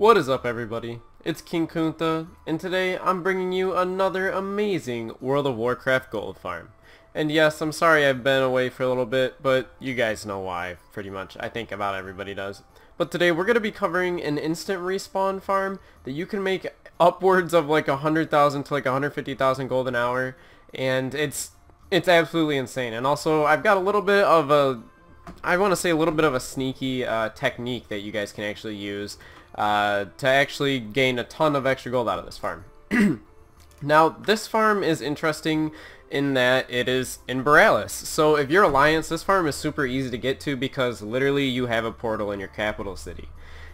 What is up, everybody? It's King Kuntha, and today I'm bringing you another amazing World of Warcraft gold farm. And yes, I'm sorry I've been away for a little bit, but you guys know why, pretty much. I think about everybody does. But today we're going to be covering an instant respawn farm that you can make upwards of like 100,000 to like 150,000 gold an hour, and it's absolutely insane. And also, I've got a little bit of a sneaky technique that you guys can actually use to actually gain a ton of extra gold out of this farm. Now, this farm is interesting in that it is in Borealis. So if you're Alliance, this farm is super easy to get to because literally you have a portal in your capital city.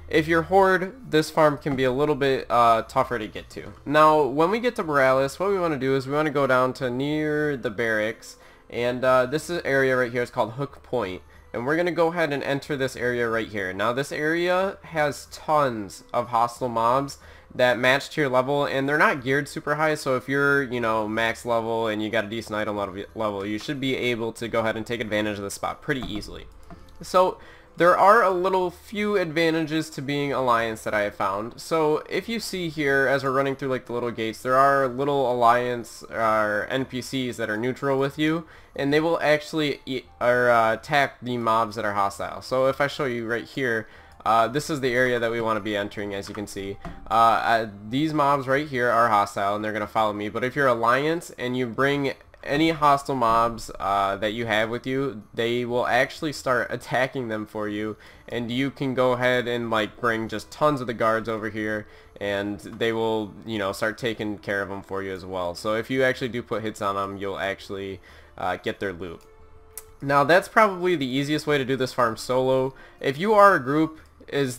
If you're Horde, this farm can be a little bit tougher to get to. Now, when we get to Borealis, what we want to do is we want to go down to near the barracks, and this area right here is called Hook Point. And we're going to go ahead and enter this area right here. Now, this area has tons of hostile mobs that match to your level, and they're not geared super high, so if you're, max level and you got a decent item level, you should be able to go ahead and take advantage of this spot pretty easily. So there are a few advantages to being Alliance that I have found. So if you see here, as we're running through like the little gates, there are little Alliance or NPCs that are neutral with you, and they will actually attack the mobs that are hostile. So if I show you right here, this is the area that we want to be entering, as you can see. These mobs right here are hostile, and they're going to follow me. But if you're Alliance and you bring any hostile mobs that you have with you, they will actually start attacking them for you, and you can go ahead and like bring just tons of the guards over here, and they will start taking care of them for you as well. So if you actually do put hits on them, you'll actually get their loot. Now, that's probably the easiest way to do this farm solo. If you are a group,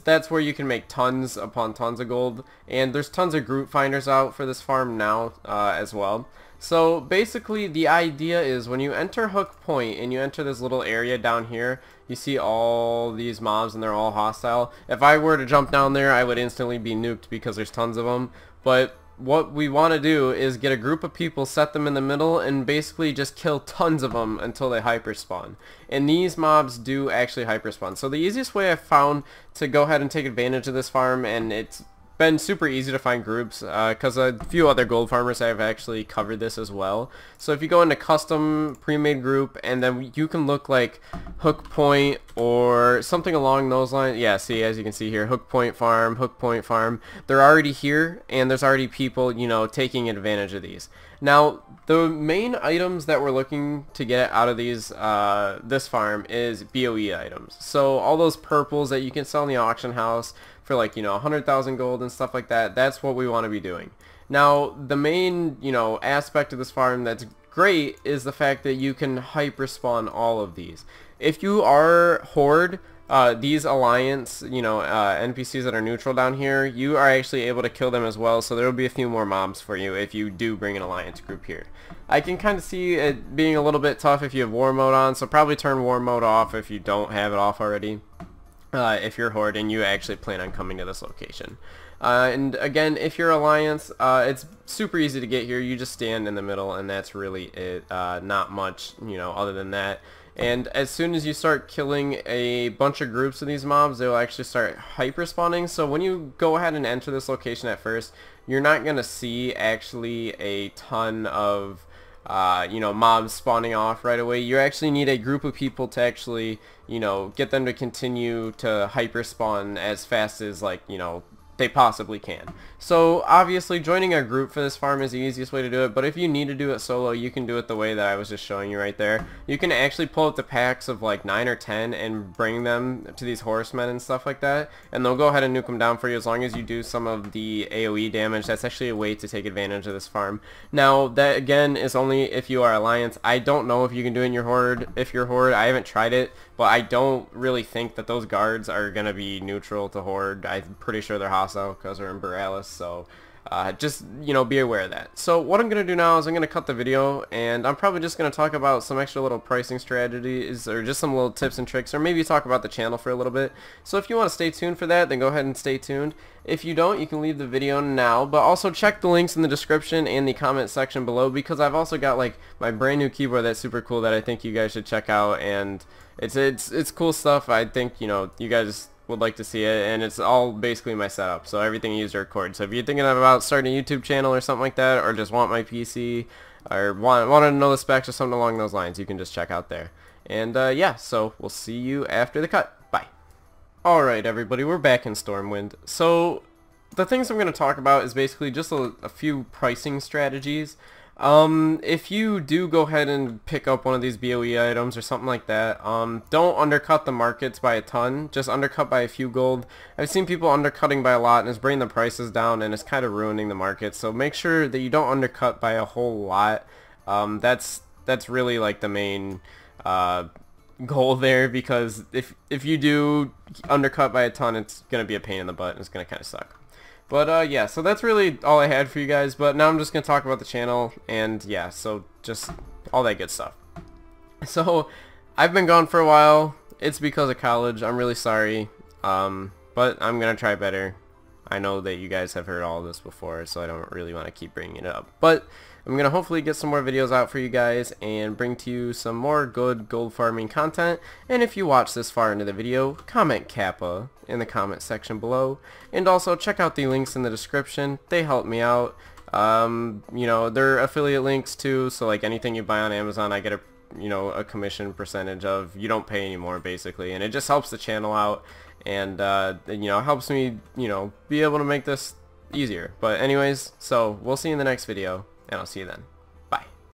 that's where you can make tons upon tons of gold, and there's tons of group finders out for this farm now as well. So basically the idea is when you enter Hook Point and you enter this little area down here, you see all these mobs and they're all hostile. If I were to jump down there, I would instantly be nuked because there's tons of them. But what we want to do is get a group of people, set them in the middle, and basically just kill tons of them until they hyperspawn. And these mobs do actually hyperspawn. So the easiest way I've found to go ahead and take advantage of this farm, and it's been super easy to find groups because a few other gold farmers have actually covered this as well. So if you go into custom pre-made group, and then you can look like Hook Point or something along those lines. Yeah, see, as you can see here, Hook Point farm, Hook Point farm. They're already here, and there's already people taking advantage of these. Now, the main items that we're looking to get out of these this farm is BOE items. So all those purples that you can sell in the auction house for like 100,000 gold and stuff like that, that's what we want to be doing. Now, the main aspect of this farm that's great is the fact that you can hyperspawn all of these. If you are Horde, these Alliance, NPCs that are neutral down here, you are actually able to kill them as well, so there will be a few more mobs for you if you do bring an Alliance group here. I can kind of see it being a little bit tough if you have War Mode on, so probably turn War Mode off if you don't have it off already, if you're Horde and you actually plan on coming to this location. And again, if you're Alliance, it's super easy to get here. You just stand in the middle, and that's really it. Not much, other than that. And as soon as you start killing a bunch of groups of these mobs, they'll actually start hyper spawning. So when you go ahead and enter this location at first, you're not going to see actually a ton of mobs spawning off right away. You actually need a group of people to actually get them to continue to hyper spawn as fast as they possibly can. So obviously joining a group for this farm is the easiest way to do it, but if you need to do it solo, you can do it the way that I was just showing you right there. You can actually pull up the packs of like 9 or 10 and bring them to these horsemen and stuff like that, and they'll go ahead and nuke them down for you as long as you do some of the AoE damage. That's actually a way to take advantage of this farm. Now, that again is only if you are Alliance. I don't know if you can do it in your Horde. If you're Horde, I haven't tried it, but I don't really think that those guards are going to be neutral to Horde. I'm pretty sure they're hostile because they're in Borealis, so just be aware of that. So what I'm going to do now is I'm going to cut the video, and I'm probably just going to talk about some extra little pricing strategies, or just some little tips and tricks, or maybe talk about the channel for a little bit. So if you want to stay tuned for that, then go ahead and stay tuned. If you don't, you can leave the video now, but also check the links in the description and the comment section below, because I've also got like my brand new keyboard that's super cool that I think you guys should check out, and it's cool stuff. I think you guys would like to see it, and it's all basically my setup, so everything I use to record. So if you're thinking about starting a YouTube channel or something like that, or just want my PC, or wanted to know the specs or something along those lines, you can just check out there. And yeah, so we'll see you after the cut. Bye. Alright everybody, we're back in Stormwind. So the things I'm going to talk about is basically just a few pricing strategies. If you do go ahead and pick up one of these BOE items or something like that, don't undercut the markets by a ton, just undercut by a few gold. I've seen people undercutting by a lot and it's bringing the prices down and it's kind of ruining the market, so make sure that you don't undercut by a whole lot. That's really like the main goal there, because if you do undercut by a ton, it's going to be a pain in the butt and it's going to kind of suck. But yeah, so that's really all I had for you guys, but now I'm just going to talk about the channel, and yeah, so just all that good stuff. So, I've been gone for a while. It's because of college. I'm really sorry, but I'm going to try better. I know that you guys have heard all of this before, so I don't really want to keep bringing it up. But I'm going to hopefully get some more videos out for you guys and bring to you some more good gold farming content. And if you watch this far into the video, comment Kappa in the comment section below. And also check out the links in the description. They help me out. You know, they're affiliate links too, so like anything you buy on Amazon, I get a commission percentage of. You don't pay anymore basically, and it just helps the channel out, and helps me be able to make this easier. But anyways, so we'll see you in the next video, and I'll see you then.